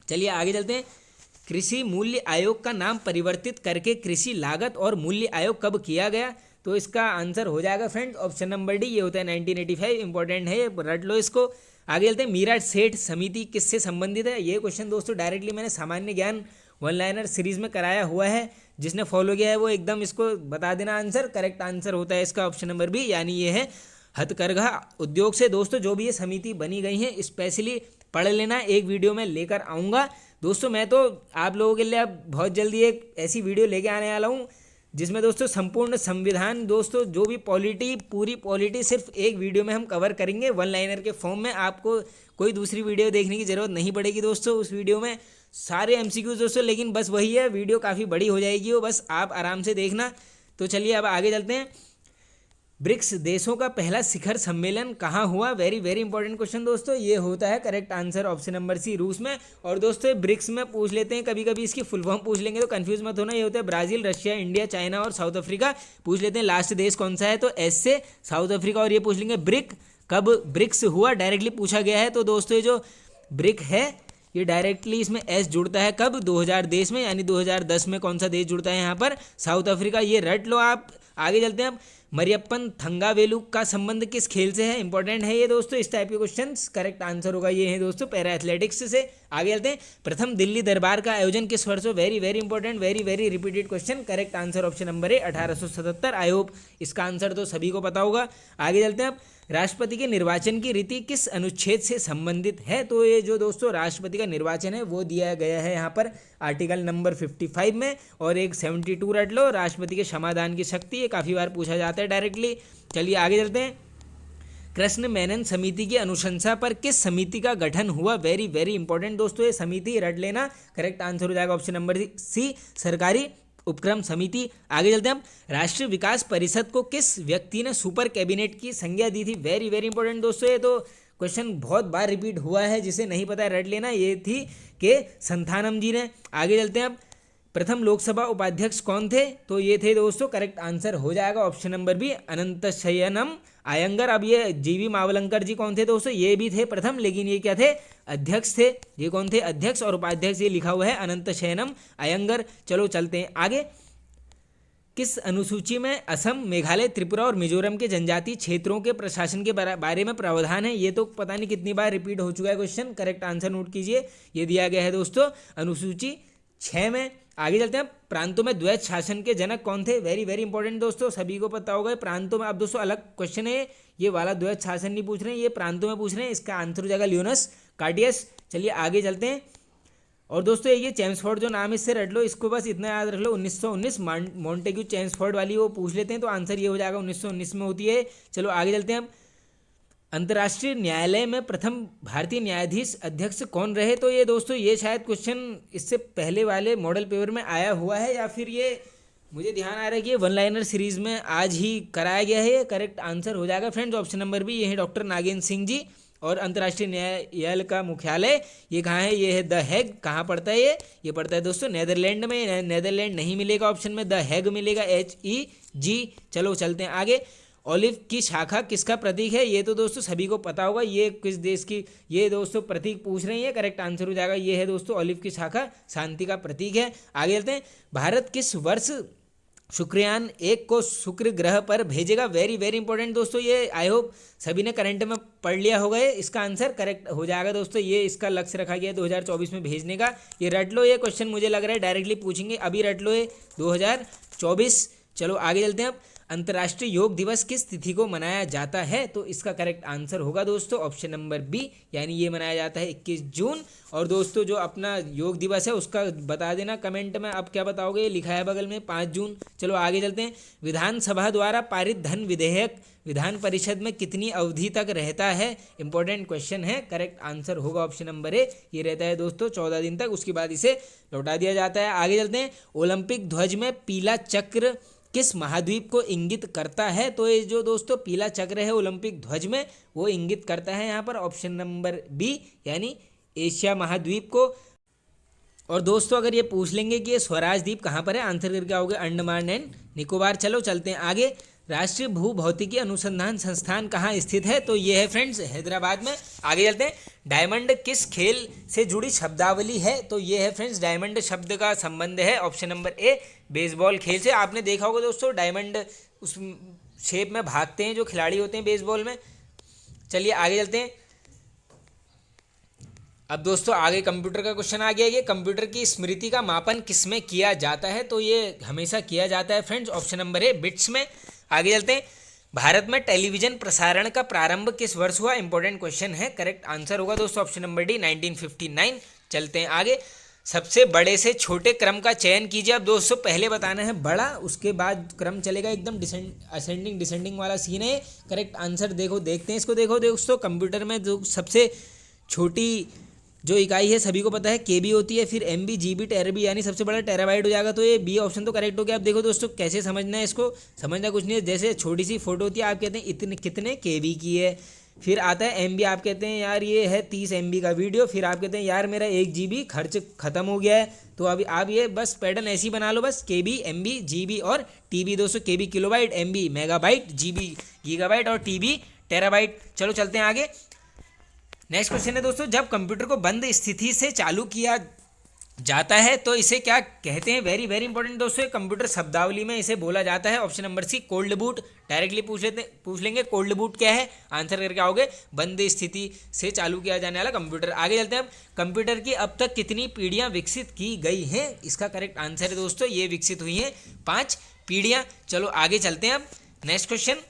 [SPEAKER 1] चलिए आगे चलते हैं। कृषि मूल्य आयोग का नाम परिवर्तित करके कृषि लागत और मूल्य आयोग कब किया गया? तो इसका आंसर हो जाएगा फ्रेंड्स ऑप्शन नंबर डी, ये होता है 1985। इंपॉर्टेंट है, रट लो इसको। आगे चलते हैं। मीरा सेठ समिति किससे संबंधित है? ये क्वेश्चन दोस्तों डायरेक्टली मैंने सामान्य ज्ञान वन लाइनर सीरीज में कराया हुआ है, जिसने फॉलो किया है वो एकदम इसको बता देना आंसर। करेक्ट आंसर होता है इसका ऑप्शन नंबर बी, यानी ये है हथकरघा उद्योग से दोस्तों जो भी ये समिति बनी गई है स्पेशली पढ़ लेना, एक वीडियो में लेकर आऊँगा दोस्तों। मैं तो आप लोगों के लिए अब बहुत जल्दी एक ऐसी वीडियो लेके आने वाला हूँ जिसमें दोस्तों संपूर्ण संविधान, दोस्तों जो भी पॉलिटी, पूरी पॉलिटी सिर्फ एक वीडियो में हम कवर करेंगे वन लाइनर के फॉर्म में। आपको कोई दूसरी वीडियो देखने की ज़रूरत नहीं पड़ेगी दोस्तों। उस वीडियो में सारे एमसीक्यूज दोस्तों, लेकिन बस वही है, वीडियो काफ़ी बड़ी हो जाएगी वो, बस आप आराम से देखना। तो चलिए अब आगे चलते हैं। ब्रिक्स देशों का पहला शिखर सम्मेलन कहाँ हुआ? वेरी वेरी इंपॉर्टेंट क्वेश्चन दोस्तों, ये होता है correct answer option number C, रूस में। और दोस्तों ब्रिक्स में पूछ लेते हैं, कभी कभी इसकी फुल फॉर्म पूछ लेंगे तो कंफ्यूज मत होना। ये होता है ब्राज़ील, रशिया, इंडिया, चाइना और साउथ अफ्रीका। पूछ लेते हैं लास्ट देश कौन सा है, तो एस से साउथ अफ्रीका। और ये पूछ लेंगे ब्रिक कब ब्रिक्स हुआ, डायरेक्टली पूछा गया है। तो दोस्तों ये जो ब्रिक है ये डायरेक्टली इसमें एस जुड़ता है कब? 2010 में, यानी 2010 में कौन सा देश जुड़ता है यहाँ पर? South Africa. ये रट लो आप। आगे चलते हैं। अब मरियप्पन थंगावेलु का संबंध किस खेल से है? इंपॉर्टेंट है ये दोस्तों, इस टाइप के क्वेश्चंस। करेक्ट आंसर होगा ये है दोस्तों पैरा एथलेटिक्स से। आगे चलते हैं। प्रथम दिल्ली दरबार का आयोजन किस वर्ष हो? Very very important, very very repeated question. Correct answer option number A 1877। I hope इसका आंसर तो सभी को पता होगा। आगे चलते हैं। अब राष्ट्रपति के निर्वाचन की रीति किस अनुच्छेद से संबंधित है? तो ये जो दोस्तों राष्ट्रपति का निर्वाचन है वो दिया गया है यहाँ पर आर्टिकल नंबर 55 में। और एक 72 रट लो, राष्ट्रपति के क्षमादान की शक्ति, ये काफ़ी बार पूछा जाता है। आता है डायरेक्टली। चलिए आगे चलते हैं। कृष्ण मेनन समिति की अनुशंसा पर किस समिति का गठन हुआ? वेरी वेरी इंपॉर्टेंट दोस्तों, ये समिति रट लेना। करेक्ट आंसर हो जाएगा ऑप्शन नंबर सी, सरकारी उपक्रम समिति। आगे चलते हैं हम। राष्ट्रीय विकास परिषद को किस व्यक्ति ने सुपर कैबिनेट की संज्ञा दी थी? वेरी वेरी इंपॉर्टेंट दोस्तों, ये तो क्वेश्चन बहुत बार रिपीट हुआ है, जिसे नहीं पता है रट लेना। ये थी के संथानम जी ने। आगे चलते हैं अब। प्रथम लोकसभा उपाध्यक्ष कौन थे? तो ये थे दोस्तों, करेक्ट आंसर हो जाएगा ऑप्शन नंबर बी, अनंतशयनम अयंगर। अब ये जीवी मावलंकर जी कौन थे दोस्तों? ये भी थे प्रथम, लेकिन ये क्या थे? अध्यक्ष थे। ये कौन थे? अध्यक्ष। और उपाध्यक्ष ये लिखा हुआ है अनंतशयनम अयंगर। चलो चलते हैं आगे। किस अनुसूची में असम, मेघालय, त्रिपुरा और मिजोरम के जनजातीय क्षेत्रों के प्रशासन के बारे में प्रावधान है? ये तो पता नहीं कितनी बार रिपीट हो चुका है क्वेश्चन। करेक्ट आंसर नोट कीजिए, ये दिया गया है दोस्तों अनुसूची 6 में। आगे चलते हैं। प्रांतों में द्वैत शासन के जनक कौन थे? वेरी वेरी इंपॉर्टेंट दोस्तों, सभी को पता होगा प्रांतों में। अब दोस्तों अलग क्वेश्चन है, ये वाला द्वैत शासन नहीं पूछ रहे हैं, ये प्रांतों में पूछ रहे हैं। इसका आंसर हो जाएगा लियोनस कार्टियस। चलिए आगे चलते हैं। और दोस्तों ये चेम्सफोर्ड जो नाम इससे रट लो, इसको बस इतना याद रख लो, 1919 मॉन्टेग्यू चेम्सफोर्ड वाली वो पूछ लेते हैं, तो आंसर ये हो जाएगा 1919 में होती है। चलो आगे चलते हैं हम। अंतर्राष्ट्रीय न्यायालय में प्रथम भारतीय न्यायाधीश अध्यक्ष कौन रहे? तो ये दोस्तों ये शायद क्वेश्चन इससे पहले वाले मॉडल पेपर में आया हुआ है, या फिर ये मुझे ध्यान आ रहा है कि ये वन लाइनर सीरीज में आज ही कराया गया है। करेक्ट आंसर हो जाएगा फ्रेंड्स ऑप्शन नंबर बी, ये है डॉक्टर नागेंद्र सिंह जी। और अंतर्राष्ट्रीय न्यायालय का मुख्यालय ये कहाँ है? ये है द हैग। कहाँ पड़ता है ये पड़ता है दोस्तों नेदरलैंड में। नेदरलैंड नहीं मिलेगा ऑप्शन में, द हैग मिलेगा, HEG। चलो चलते हैं आगे। ऑलिव की शाखा किसका प्रतीक है? ये तो दोस्तों सभी को पता होगा, ये किस देश की ये दोस्तों प्रतीक पूछ रहे हैं। करेक्ट आंसर हो जाएगा ये है दोस्तों ऑलिव की शाखा, शांति का प्रतीक है। आगे चलते हैं। भारत किस वर्ष शुक्रयान 1 को शुक्र ग्रह पर भेजेगा? वेरी वेरी इंपॉर्टेंट दोस्तों, ये आई होप सभी ने करंट में पढ़ लिया होगा। इसका आंसर करेक्ट हो जाएगा दोस्तों, ये इसका लक्ष्य रखा गया है 2024 में भेजने का। ये रट लो, ये क्वेश्चन मुझे लग रहा है डायरेक्टली पूछेंगे, अभी रट लो ये 2024। चलो आगे चलते हैं अब। अंतर्राष्ट्रीय योग दिवस किस तिथि को मनाया जाता है? तो इसका करेक्ट आंसर होगा दोस्तों ऑप्शन नंबर बी, यानी ये मनाया जाता है 21 जून। और दोस्तों जो अपना योग दिवस है उसका बता देना कमेंट में, आप क्या बताओगे? लिखा है बगल में 5 जून। चलो आगे चलते हैं। विधानसभा द्वारा पारित धन विधेयक विधान परिषद में कितनी अवधि तक रहता है? इंपॉर्टेंट क्वेश्चन है। करेक्ट आंसर होगा ऑप्शन नंबर ए, ये रहता है दोस्तों 14 दिन तक, उसके बाद इसे लौटा दिया जाता है। आगे चलते हैं। ओलंपिक ध्वज में पीला चक्र किस महाद्वीप को इंगित करता है? तो ये जो दोस्तों पीला चक्र है ओलंपिक ध्वज में, वो इंगित करता है यहाँ पर ऑप्शन नंबर बी, यानी एशिया महाद्वीप को। और दोस्तों अगर ये पूछ लेंगे कि ये स्वराज द्वीप कहाँ पर है, आंसर करके आओगे अंडमान एंड निकोबार। चलो चलते हैं आगे। राष्ट्रीय भूभौतिकी अनुसंधान संस्थान कहाँ स्थित है? तो ये है फ्रेंड्स हैदराबाद में। आगे चलते हैं। डायमंड किस खेल से जुड़ी शब्दावली है? तो ये है फ्रेंड्स, डायमंड शब्द का संबंध है ऑप्शन नंबर ए, बेसबॉल खेल से। आपने देखा होगा दोस्तों डायमंड उस शेप में भागते हैं जो खिलाड़ी होते हैं बेसबॉल में। चलिए आगे चलते हैं। अब दोस्तों आगे कंप्यूटर का क्वेश्चन आ गया। ये कंप्यूटर की स्मृति का मापन किस में किया जाता है? तो ये हमेशा किया जाता है friends option number A, bits में। आगे चलते हैं। भारत में टेलीविजन प्रसारण का प्रारंभ किस वर्ष हुआ? इंपॉर्टेंट क्वेश्चन है। करेक्ट आंसर होगा दोस्तों ऑप्शन नंबर डी, 1959। चलते हैं आगे। सबसे बड़े से छोटे क्रम का चयन कीजिए। अब दोस्तों पहले बताना है बड़ा, उसके बाद क्रम चलेगा, एकदम असेंडिंग डिसेंडिंग वाला सीन है। करेक्ट आंसर देखते हैं इसको। देखो दोस्तों कंप्यूटर में जो सबसे छोटी जो इकाई है सभी को पता है केबी होती है, फिर एमबी, जीबी, टेराबी, यानी सबसे बड़ा टेराबाइट हो जाएगा। तो ये बी ऑप्शन तो करेक्ट हो गया। अब देखो दोस्तों कैसे समझना है इसको, समझना कुछ नहीं है। जैसे छोटी सी फोटो होती है, आप कहते हैं इतने कितने केबी की है, फिर आता है एमबी, आप कहते हैं यार ये है 30 MB का वीडियो, फिर आप कहते हैं यार मेरा 1 GB खर्च खत्म हो गया है। तो अभी आप ये बस पैटर्न ऐसे ही बना लो, बस केबी, एमबी, जीबी और टीबी। दोस्तों KB kilobyte, MB megabyte, GB gigabyte और टीबी टेराबाइट। चलो चलते हैं आगे। नेक्स्ट क्वेश्चन है दोस्तों, जब कंप्यूटर को बंद स्थिति से चालू किया जाता है तो इसे क्या कहते हैं? वेरी वेरी इंपॉर्टेंट दोस्तों, कंप्यूटर शब्दावली में इसे बोला जाता है option number C, cold boot. Directly पूछ लेंगे कोल्ड बूट क्या है, आंसर करके आओगे बंद स्थिति से चालू किया जाने वाला कंप्यूटर। आगे चलते हैं। अब कंप्यूटर की अब तक कितनी पीढ़ियां विकसित की गई हैं? इसका करेक्ट आंसर है दोस्तों, ये विकसित हुई हैं 5 पीढ़ियां। चलो आगे चलते हैं। अब नेक्स्ट क्वेश्चन।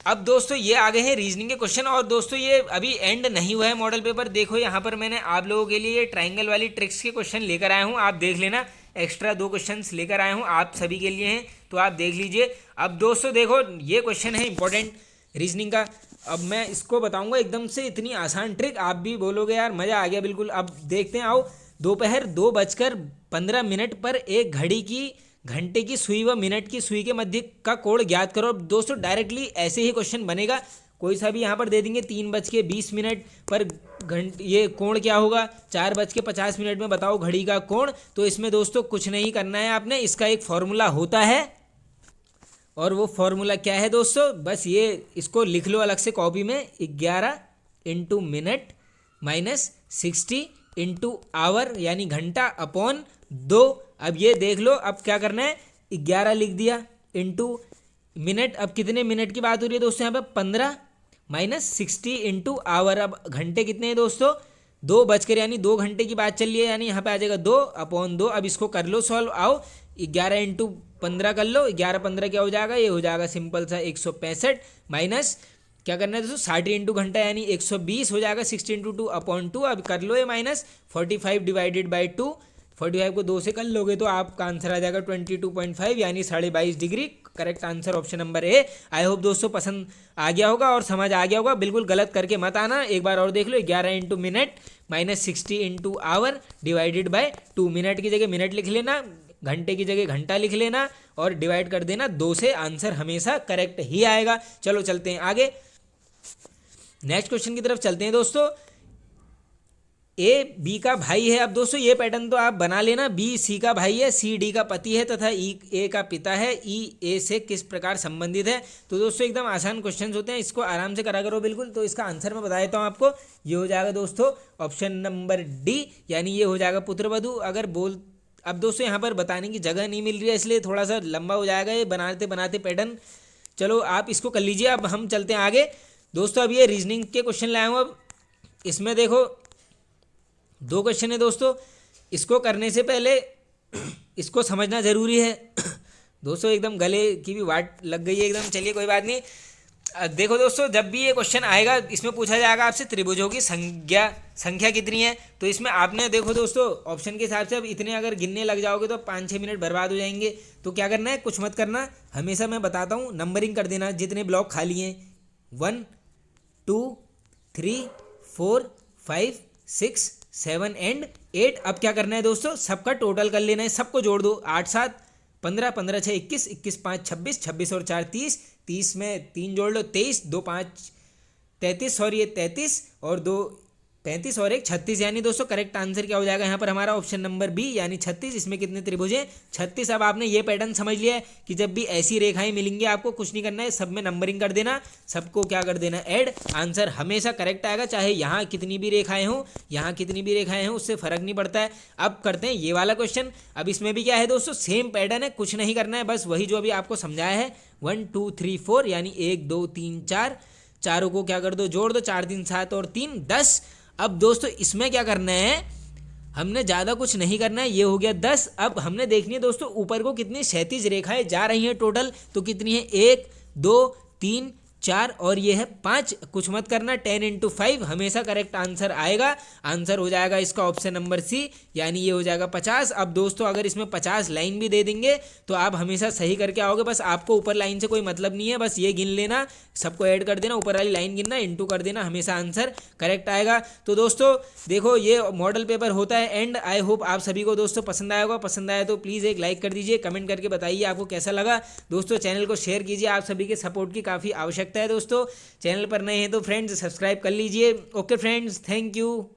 [SPEAKER 1] अब दोस्तों ये आ गए हैं रीजनिंग के क्वेश्चन, और दोस्तों ये अभी एंड नहीं हुआ है मॉडल पेपर। देखो यहाँ पर मैंने आप लोगों के लिए ट्राइंगल वाली ट्रिक्स के क्वेश्चन लेकर आया हूँ, आप देख लेना। एक्स्ट्रा 2 क्वेश्चंस लेकर आया हूँ आप सभी के लिए हैं, तो आप देख लीजिए। अब दोस्तों देखो ये क्वेश्चन है इंपॉर्टेंट रीजनिंग का। अब मैं इसको बताऊंगा एकदम से इतनी आसान ट्रिक, आप भी बोलोगे यार मज़ा आ गया बिल्कुल। अब देखते हैं, आओ। दोपहर 2:15 पर एक घड़ी की घंटे की सुई व मिनट की सुई के मध्य का कोण ज्ञात करो। अब दोस्तों डायरेक्टली ऐसे ही क्वेश्चन बनेगा, कोई सा भी यहाँ पर दे देंगे। 3:20 पर ये कोण क्या होगा, 4:50 में बताओ घड़ी का कोण। तो इसमें दोस्तों कुछ नहीं करना है आपने, इसका एक फॉर्मूला होता है, और वो फॉर्मूला क्या है दोस्तों, बस ये इसको लिख लो अलग से कॉपी में। 11 into minute minus 60 into hour यानी घंटा अपॉन 2। अब ये देख लो, अब क्या करना है, 11 लिख दिया इंटू मिनट। अब कितने मिनट की बात हो रही है दोस्तों यहाँ पे, 15 माइनस 60 इंटू आवर। अब घंटे कितने हैं दोस्तों, 2 बजकर यानी 2 घंटे की बात चल रही है, यानी यहाँ पे आ जाएगा 2/2। अब इसको कर लो सॉल्व, आओ 11 इंटू 15 कर लो। 11×15 क्या हो जाएगा, ये हो जाएगा सिंपल सा 165 माइनस क्या करना है दोस्तों 60 इंटू घंटा यानी 120 हो जाएगा। 60 इंटू 2/2 अब कर लो ये माइनस 45 डिवाइडेड बाई 2। 45 को 2 से कर लोगे तो आपका आंसर आ जाएगा 22.5 यानी 22.5 degree. Correct answer option number A. I hope दोस्तों पसंद आ गया होगा और समझ आ गया होगा, बिल्कुल गलत करके मत आना। एक बार और देख लो, 11 into minute minus 60 into hour divided by 2। Minute की जगह मिनट लिख लेना, घंटे की जगह घंटा लिख लेना और डिवाइड कर देना 2 से, आंसर हमेशा करेक्ट ही आएगा। चलो चलते हैं आगे, नेक्स्ट क्वेश्चन की तरफ चलते हैं दोस्तों। ए बी का भाई है। अब दोस्तों ये पैटर्न तो आप बना लेना, बी सी का भाई है, सी डी का पति है तथा ई ए का पिता है। ई ए से किस प्रकार संबंधित है। तो दोस्तों एकदम आसान क्वेश्चंस होते हैं, इसको आराम से करा करो बिल्कुल। तो इसका आंसर मैं बता देता हूँ आपको, ये हो जाएगा दोस्तों ऑप्शन नंबर डी, यानी ये हो जाएगा पुत्रवधू। अगर अब दोस्तों यहाँ पर बताने की जगह नहीं मिल रही है, इसलिए थोड़ा सा लंबा हो जाएगा ये बनाते बनाते पैटर्न। चलो आप इसको कर लीजिए। अब हम चलते हैं आगे दोस्तों। अब ये रीजनिंग के क्वेश्चन लाया हूँ। अब इसमें देखो 2 क्वेश्चन है दोस्तों, इसको करने से पहले इसको समझना ज़रूरी है दोस्तों। एकदम गले की भी वाट लग गई है एकदम, चलिए कोई बात नहीं। देखो दोस्तों, जब भी ये क्वेश्चन आएगा इसमें पूछा जाएगा आपसे त्रिभुजों की संख्या कितनी है। तो इसमें आपने देखो दोस्तों ऑप्शन के हिसाब से अब इतने अगर गिनने लग जाओगे तो 5-6 मिनट बर्बाद हो जाएंगे। तो क्या करना है, कुछ मत करना, हमेशा मैं बताता हूँ नंबरिंग कर देना, जितने ब्लॉक खाली हैं 1 2 3 4 5 6 7 एंड 8। अब क्या करना है दोस्तों, सबका टोटल कर लेना है, सबको जोड़ दो। 8 7 15 15 6 21 21 5 26 26 और 4 30 30 में 3 जोड़ लो 23 2 5 33 और ये 33 और 2 35 और 1 36, यानी दोस्तों करेक्ट आंसर क्या हो जाएगा यहाँ पर हमारा ऑप्शन नंबर बी यानी 36। इसमें कितने त्रिभुज हैं, 36। अब आपने ये पैटर्न समझ लिया है कि जब भी ऐसी रेखाएं मिलेंगी आपको कुछ नहीं करना है, सब में नंबरिंग कर देना, सबको क्या कर देना ऐड, आंसर हमेशा करेक्ट आएगा। चाहे यहाँ कितनी भी रेखाएं हों, यहाँ कितनी भी रेखाएं हों, उससे फर्क नहीं पड़ता है। अब करते हैं ये वाला क्वेश्चन। अब इसमें भी क्या है दोस्तों, सेम पैटर्न है, कुछ नहीं करना है, बस वही जो अभी आपको समझाया है। 1 2 3 4 यानी 1 2 3 4, चारों को क्या कर दो, जोड़ दो, 4 3 7 और 3 10। अब दोस्तों इसमें क्या करना है, हमने ज़्यादा कुछ नहीं करना है, ये हो गया 10। अब हमने देखनी है दोस्तों ऊपर को कितनी क्षैतिज रेखाएं जा रही हैं टोटल, तो कितनी है 1 2 3 4 और ये है 5। कुछ मत करना, 10 इंटू 5 हमेशा करेक्ट आंसर आएगा। आंसर हो जाएगा इसका ऑप्शन नंबर सी, यानी ये हो जाएगा 50। अब दोस्तों अगर इसमें 50 लाइन भी दे देंगे तो आप हमेशा सही करके आओगे, बस आपको ऊपर लाइन से कोई मतलब नहीं है, बस ये गिन लेना, सबको ऐड कर देना, ऊपर वाली लाइन गिनना, इंटू कर देना, हमेशा आंसर करेक्ट आएगा। तो दोस्तों देखो ये मॉडल पेपर होता है एंड आई होप आप सभी को दोस्तों पसंद आया होगा। पसंद आया तो प्लीज़ एक लाइक कर दीजिए, कमेंट करके बताइए आपको कैसा लगा। दोस्तों चैनल को शेयर कीजिए, आप सभी के सपोर्ट की काफ़ी आवश्यकता है दोस्तों। चैनल पर नए हैं तो फ्रेंड्स सब्सक्राइब कर लीजिए। Okay friends, thank you.